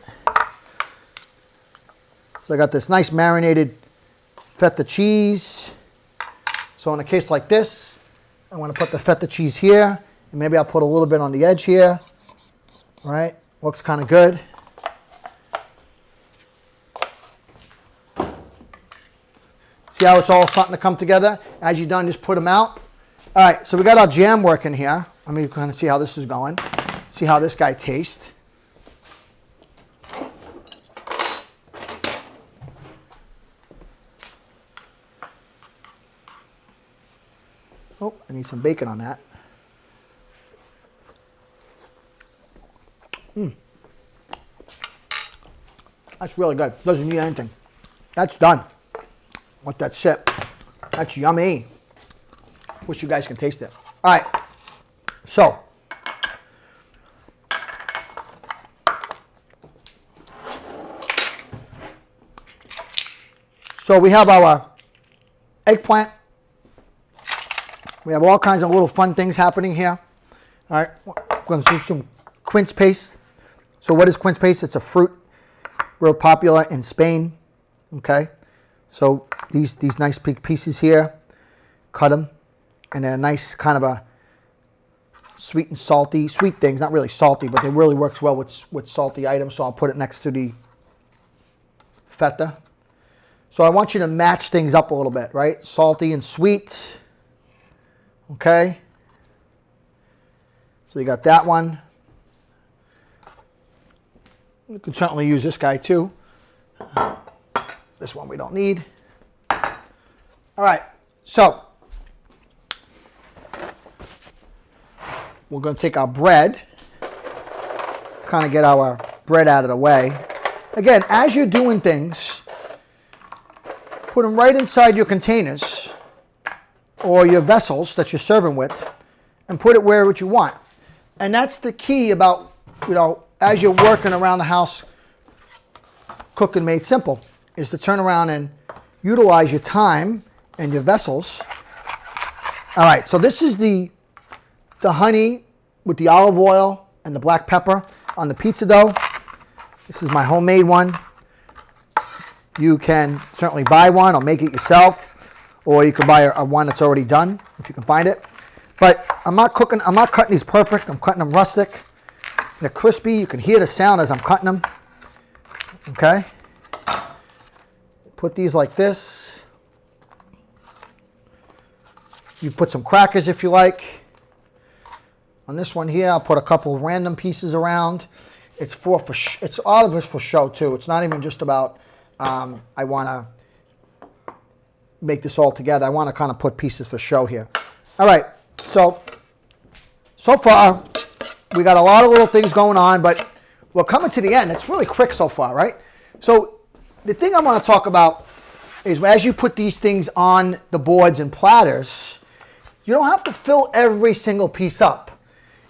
A: So I got this nice marinated feta cheese. So in a case like this, I want to put the feta cheese here, and maybe I'll put a little bit on the edge here, right? Looks kind of good. See how it's all starting to come together? As you're done, just put them out. All right, so we got our jam working here. Let me kind of see how this is going. See how this guy tastes. Oh, I need some bacon on that. That's really good. Doesn't need anything. That's done. Let that sit. That's yummy. Wish you guys can taste it. All right. So we have our eggplant. We have all kinds of little fun things happening here. All right, we're going to do some quince paste. So what is quince paste? It's a fruit real popular in Spain. Okay, so these nice big pieces here, cut them, and they're nice kind of a sweet and salty, sweet things, not really salty, but they really works well with salty items. So I'll put it next to the feta. So I want you to match things up a little bit, right? Salty and sweet. Okay. So you got that one. You can certainly use this guy too. This one we don't need. All right, so we're going to take our bread, kind of get our bread out of the way. Again, as you're doing things, put them right inside your containers or your vessels that you're serving with and put it wherever you want. And that's the key about, as you're working around the house, cooking made simple, is to turn around and utilize your time and your vessels. All right, so this is the honey with the olive oil and the black pepper on the pizza dough. This is my homemade one. You can certainly buy one or make it yourself, or you can buy a one that's already done if you can find it. But I'm not cutting these perfect. I'm cutting them rustic. They're crispy. You can hear the sound as I'm cutting them. Okay. Put these like this. You put some crackers if you like. On this one here, I'll put a couple of random pieces around. It's all of it's for show too. It's not even just about I want to make this all together. I want to kind of put pieces for show here. All right, so far we got a lot of little things going on, but we're coming to the end. It's really quick so far, right? So the thing I want to talk about is as you put these things on the boards and platters, you don't have to fill every single piece up.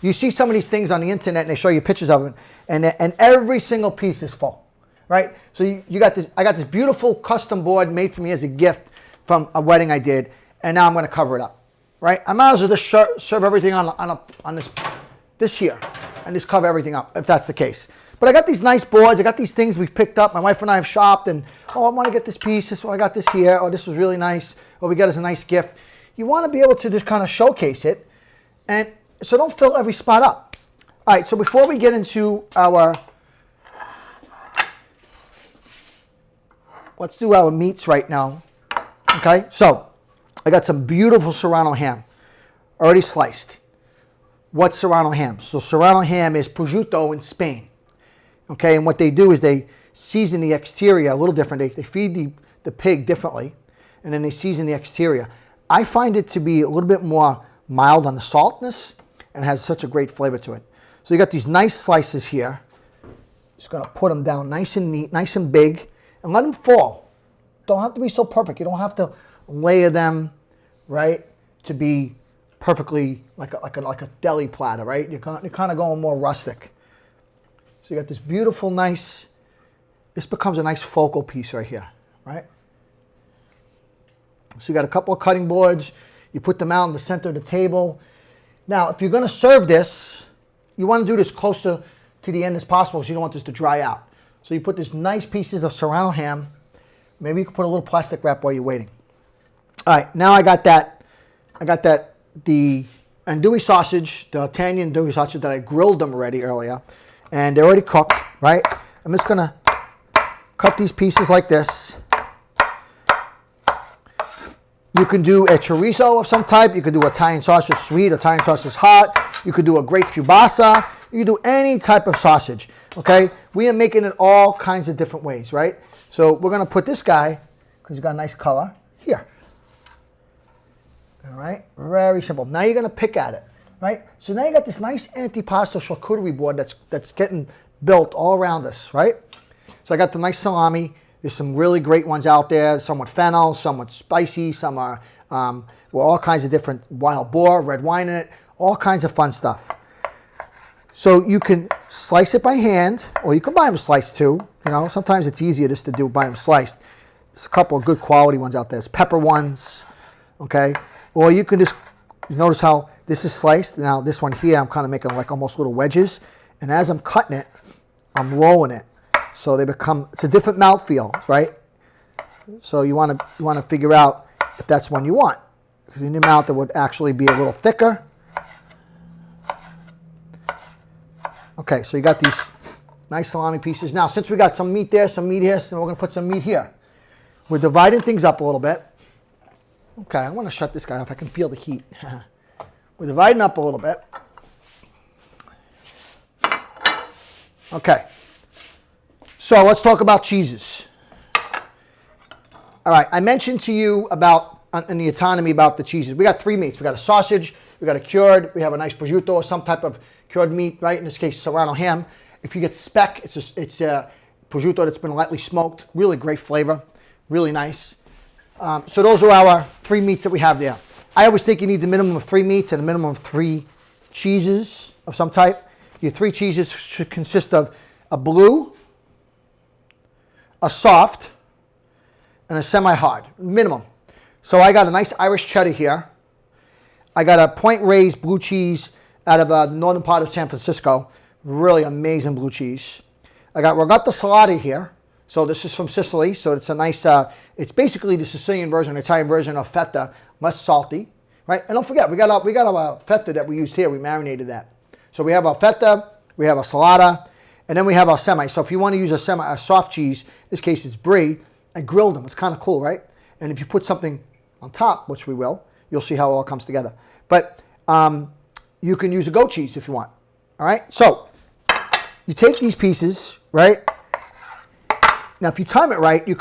A: You see some of these things on the internet and they show you pictures of them, and every single piece is full, right? So you got this. I got this beautiful custom board made for me as a gift from a wedding I did, and now I'm going to cover it up, right? I might as well just serve everything on this here and just cover everything up if that's the case. But I got these nice boards. I got these things we've picked up. My wife and I have shopped, and I want to get this piece. I got this here. Oh, this was really nice. Or we got as a nice gift. You want to be able to just kind of showcase it, and so don't fill every spot up. All right, so before we get into let's do our meats right now. Okay, so I got some beautiful Serrano ham, already sliced. What's Serrano ham? So Serrano ham is prosciutto in Spain. Okay, and what they do is they season the exterior a little different. They feed the pig differently, and then they season the exterior. I find it to be a little bit more mild on the saltness and has such a great flavor to it. So you got these nice slices here. Just gonna put them down nice and neat, nice and big, and let them fall. Don't have to be so perfect. You don't have to layer them, right, to be perfectly like a deli platter, right? You're kind of going more rustic. So you got this beautiful, nice, this becomes a nice focal piece right here, right? So you got a couple of cutting boards. You put them out in the center of the table. Now, if you're going to serve this, you want to do this close to the end as possible because you don't want this to dry out. So you put these nice pieces of Serrano ham. Maybe you can put a little plastic wrap while you're waiting. All right, now I got the andouille sausage, the Italian andouille sausage that I grilled them already earlier. And they're already cooked, right? I'm just going to cut these pieces like this. You can do a chorizo of some type. You can do Italian sausage sweet, Italian sausage hot. You could do a great kielbasa. You can do any type of sausage, okay? We are making it all kinds of different ways, right? So we're going to put this guy, because he's got a nice color, here. All right, very simple. Now you're going to pick at it, right? So now you got this nice Antipasto charcuterie board that's getting built all around us, right? So I got the nice salami. There's some really great ones out there. Some with fennel, some with spicy, some are with all kinds of different wild boar, red wine in it, all kinds of fun stuff. So you can slice it by hand, or you can buy them sliced too. You know, sometimes it's easier just to buy them sliced. There's a couple of good quality ones out there. There's pepper ones, okay? Or you can just, you notice how this is sliced. Now this one here, I'm kind of making like almost little wedges. And as I'm cutting it, I'm rolling it. So they become, it's a different mouthfeel, right? So you want to figure out if that's one you want. Because in your mouth, it would actually be a little thicker. Okay, so you got these nice salami pieces. Now, since we got some meat there, some meat here, so we're going to put some meat here. We're dividing things up a little bit. Okay, I want to shut this guy off. I can feel the heat. We're dividing up a little bit. Okay. So let's talk about cheeses. All right, I mentioned to you about, in the autonomy, about the cheeses. We got 3 meats. We got a sausage, we got a cured, we have a nice prosciutto or some type of cured meat, right? In this case, Serrano ham. If you get speck, it's a prosciutto that's been lightly smoked. Really great flavor, really nice. So those are our 3 meats that we have there. I always think you need the minimum of 3 meats and a minimum of 3 cheeses of some type. Your 3 cheeses should consist of a blue, a soft, and a semi-hard, minimum. So I got a nice Irish cheddar here. I got a Point Reyes blue cheese out of the northern part of San Francisco. Really amazing blue cheese. I got Ricotta Salada here. So this is from Sicily. So it's a nice, it's basically the Sicilian version, Italian version of feta, less salty, right? And don't forget, we got our feta that we used here. We marinated that. So we have our feta, we have our salada, and then we have our semi. So if you want to use a soft cheese, in this case it's Brie, I grilled them. It's kind of cool, right? And if you put something on top, which we will, you'll see how it all comes together. But you can use a goat cheese if you want. All right? So you take these pieces, right? Now, if you time it right, you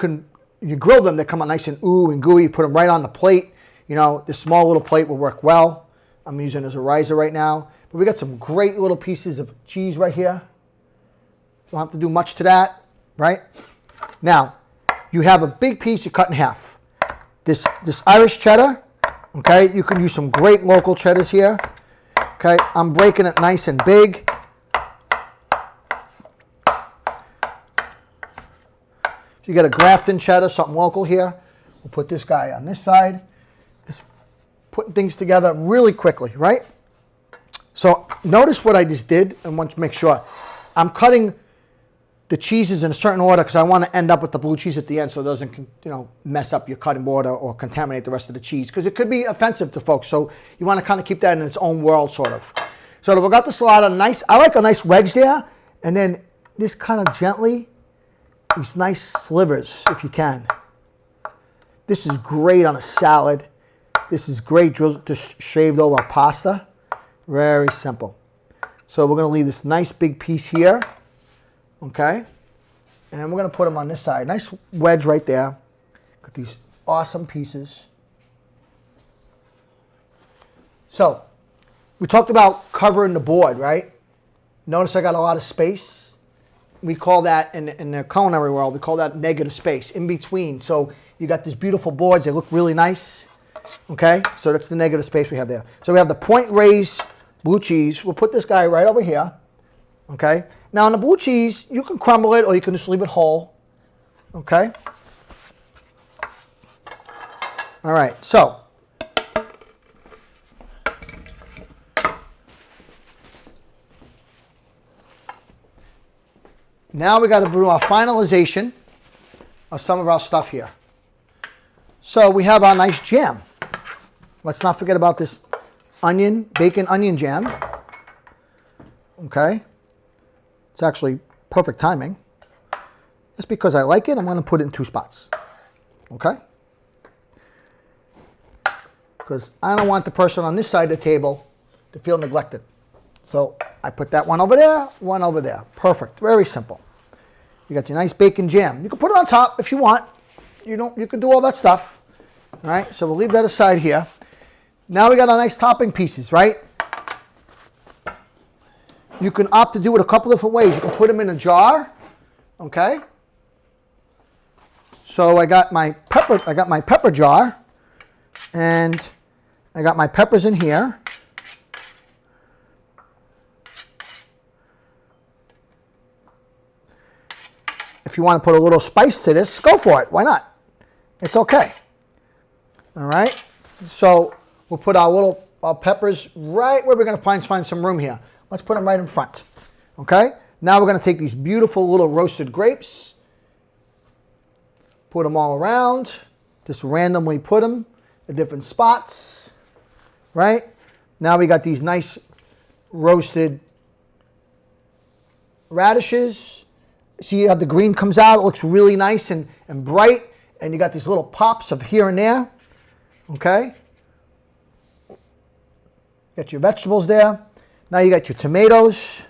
A: grill them. They come out nice and ooh and gooey. You put them right on the plate. You know, this small little plate will work well. I'm using it as a riser right now. But we got some great little pieces of cheese right here. Don't have to do much to that, right? Now, you have a big piece you cut in half. This Irish cheddar, okay? You can use some great local cheddars here, okay? I'm breaking it nice and big. If you get a Grafton cheddar, something local here, we'll put this guy on this side. Just putting things together really quickly, right? So notice what I just did, and want to make sure. I'm cutting the cheeses in a certain order because I want to end up with the blue cheese at the end so it doesn't, mess up your cutting board or contaminate the rest of the cheese, because it could be offensive to folks. So you want to kind of keep that in its own world, sort of. So we got the salada nice. I like a nice wedge there, and then this kind of gently, these nice slivers if you can. This is great on a salad. This is great just shaved over pasta. Very simple. So we're going to leave this nice big piece here. Okay, and we're going to put them on this side. Nice wedge right there. Got these awesome pieces. So, we talked about covering the board, right? Notice I got a lot of space. We call that, in the culinary world, we call that negative space, in between. So, you got these beautiful boards. They look really nice. Okay, so that's the negative space we have there. So, we have the Point Reyes blue cheese. We'll put this guy right over here. Okay. Now on the blue cheese, you can crumble it or you can just leave it whole. Okay. All right. So now we got to do our finalization of some of our stuff here. So we have our nice jam. Let's not forget about this bacon onion jam. Okay. It's actually perfect timing. Just because I like it, I'm going to put it in 2 spots. Okay? Because I don't want the person on this side of the table to feel neglected. So I put that one over there, one over there. Perfect. Very simple. You got your nice bacon jam. You can put it on top if you want. You can do all that stuff. All right? So we'll leave that aside here. Now we got our nice topping pieces, right? You can opt to do it a couple different ways. You can put them in a jar, okay? So I got my pepper jar, and I got my peppers in here. If you want to put a little spice to this, go for it. Why not? It's okay. All right? So we'll put our peppers right where we're going to find some room here. Let's put them right in front. Okay? Now we're going to take these beautiful little roasted grapes, put them all around, just randomly put them in different spots, right? Now we got these nice roasted radishes. See how the green comes out? It looks really nice and bright, and you got these little pops of here and there, okay? Got your vegetables there. Now you got your tomatoes.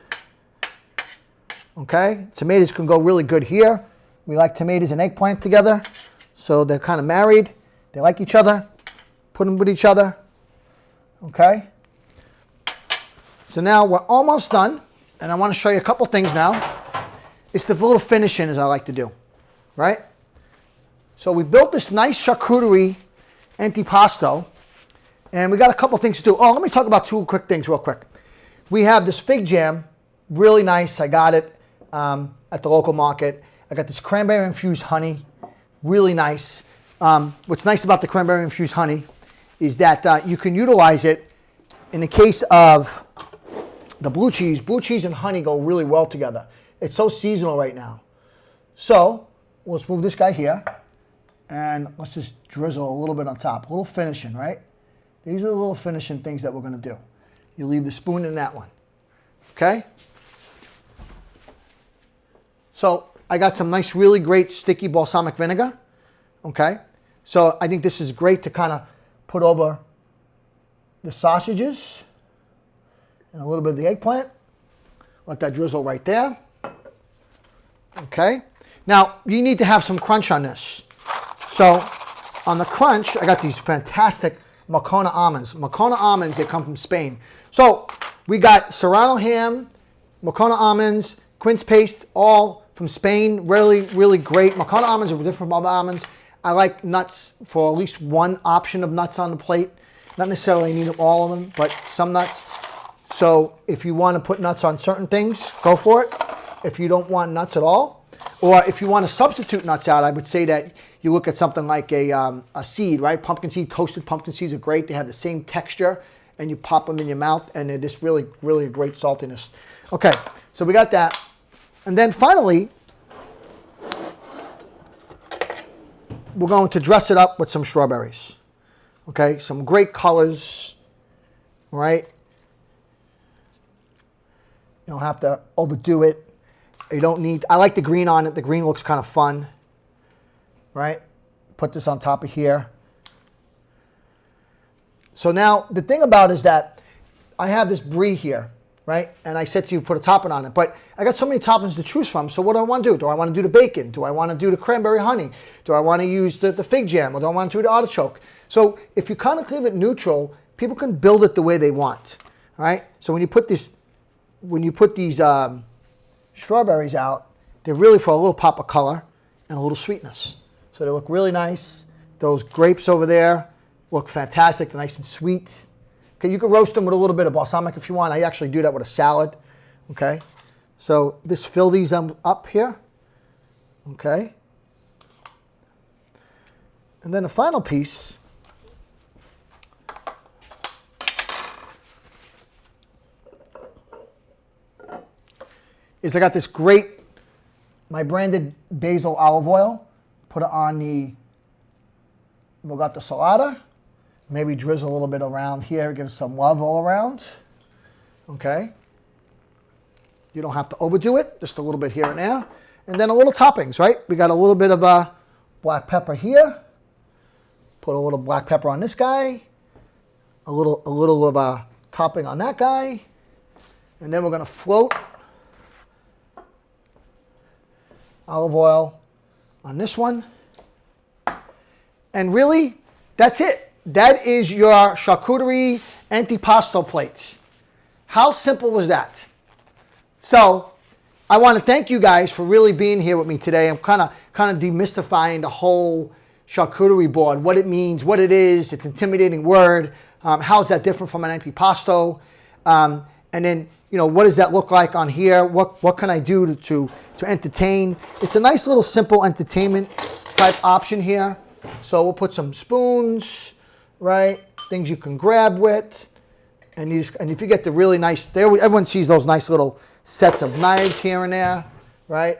A: Okay, tomatoes can go really good here. We like tomatoes and eggplant together. So they're kind of married. They like each other. Put them with each other. Okay. So now we're almost done. And I want to show you a couple things now. It's the little finishing as I like to do. Right? So we built this nice charcuterie antipasto. And we got a couple things to do. Oh, let me talk about two quick things real quick. We have this fig jam. Really nice. I got it at the local market. I got this cranberry infused honey. Really nice. What's nice about the cranberry infused honey is that you can utilize it in the case of the blue cheese. Blue cheese and honey go really well together. It's so seasonal right now. So let's move this guy here and let's just drizzle a little bit on top. A little finishing, right? These are the little finishing things that we're going to do. You leave the spoon in that one. Okay? So I got some nice, really great sticky balsamic vinegar. Okay? So I think this is great to kind of put over the sausages and a little bit of the eggplant. Let that drizzle right there. Okay? Now, you need to have some crunch on this. So on the crunch, I got these fantastic Moccona almonds. Moccona almonds, they come from Spain. So we got Serrano Ham, Moccona almonds, Quince Paste, all from Spain. Really, really great. Moccona almonds are different from other almonds. I like nuts for at least one option of nuts on the plate. Not necessarily need all of them, but some nuts. So if you want to put nuts on certain things, go for it. If you don't want nuts at all, or if you want to substitute nuts out, I would say that you look at something like a seed, right? Pumpkin seed, toasted pumpkin seeds are great. They have the same texture, and you pop them in your mouth, and they're just really, really great saltiness. Okay, so we got that. And then finally, we're going to dress it up with some strawberries. Okay, some great colors, right? You don't have to overdo it. You don't need, I like the green on it. The green looks kind of fun, right? Put this on top of here. So now the thing about it is that I have this Brie here, right? And I said to you, put a topping on it. But I got so many toppings to choose from. So what do I want to do? Do I want to do the bacon? Do I want to do the cranberry honey? Do I want to use the fig jam? Or do I want to do the artichoke? So if you kind of leave it neutral, people can build it the way they want, right? So when you put these strawberries out, they're really for a little pop of color and a little sweetness. So they look really nice. Those grapes over there look fantastic, nice and sweet. Okay, you can roast them with a little bit of balsamic if you want. I actually do that with a salad. Okay, so just fill these up here. Okay, and then the final piece is I got this great, my branded basil olive oil. Put it on the Ricotta Salada. Maybe drizzle a little bit around here, give it some love all around. Okay. You don't have to overdo it, just a little bit here and there. And then a little toppings, right? We got a little bit of black pepper here. Put a little black pepper on this guy. A little of a topping on that guy. And then we're going to float olive oil on this one. And really, that's it. That is your charcuterie antipasto plate. How simple was that? So I want to thank you guys for really being here with me today. I'm kind of demystifying the whole charcuterie board, what it means, what it is. It's an intimidating word. How is that different from an antipasto? And then, you know, what does that look like on here? What can I do to entertain? It's a nice little simple entertainment type option here. So we'll put some spoons, right? Things you can grab with. And if you get the really nice, everyone sees those nice little sets of knives here and there, right?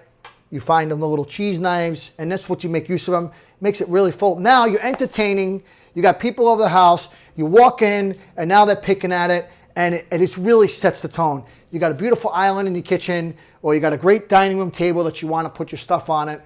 A: You find them the little cheese knives, and that's what you make use of them. Makes it really full. Now you're entertaining. You got people over the house. You walk in, and now they're picking at it, and it really sets the tone. You got a beautiful island in your kitchen, or you got a great dining room table that you want to put your stuff on it,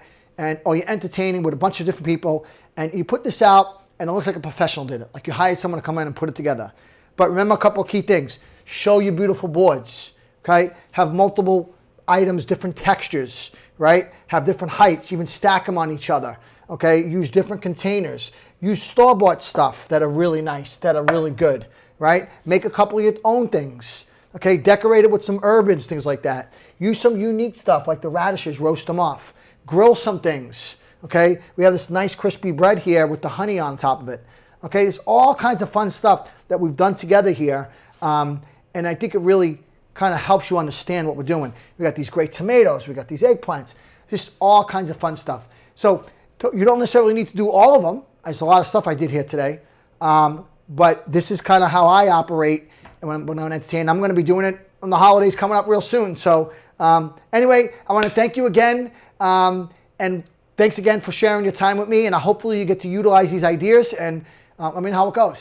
A: or you're entertaining with a bunch of different people, and you put this out, and it looks like a professional did it, like you hired someone to come in and put it together. But remember a couple of key things. Show your beautiful boards, okay? Have multiple items, different textures, right? Have different heights, even stack them on each other. Okay, use different containers. Use store-bought stuff that are really nice, that are really good, right? Make a couple of your own things. Okay, decorate it with some herbs, things like that. Use some unique stuff like the radishes, roast them off. Grill some things. Okay, we have this nice crispy bread here with the honey on top of it. Okay, there's all kinds of fun stuff that we've done together here, and I think it really kind of helps you understand what we're doing. We got these great tomatoes, we got these eggplants, just all kinds of fun stuff. So you don't necessarily need to do all of them. There's a lot of stuff I did here today, but this is kind of how I operate when I'm entertaining. I'm going to be doing it on the holidays coming up real soon. So anyway, I want to thank you again, and thanks again for sharing your time with me, and hopefully you get to utilize these ideas, and let me know how it goes.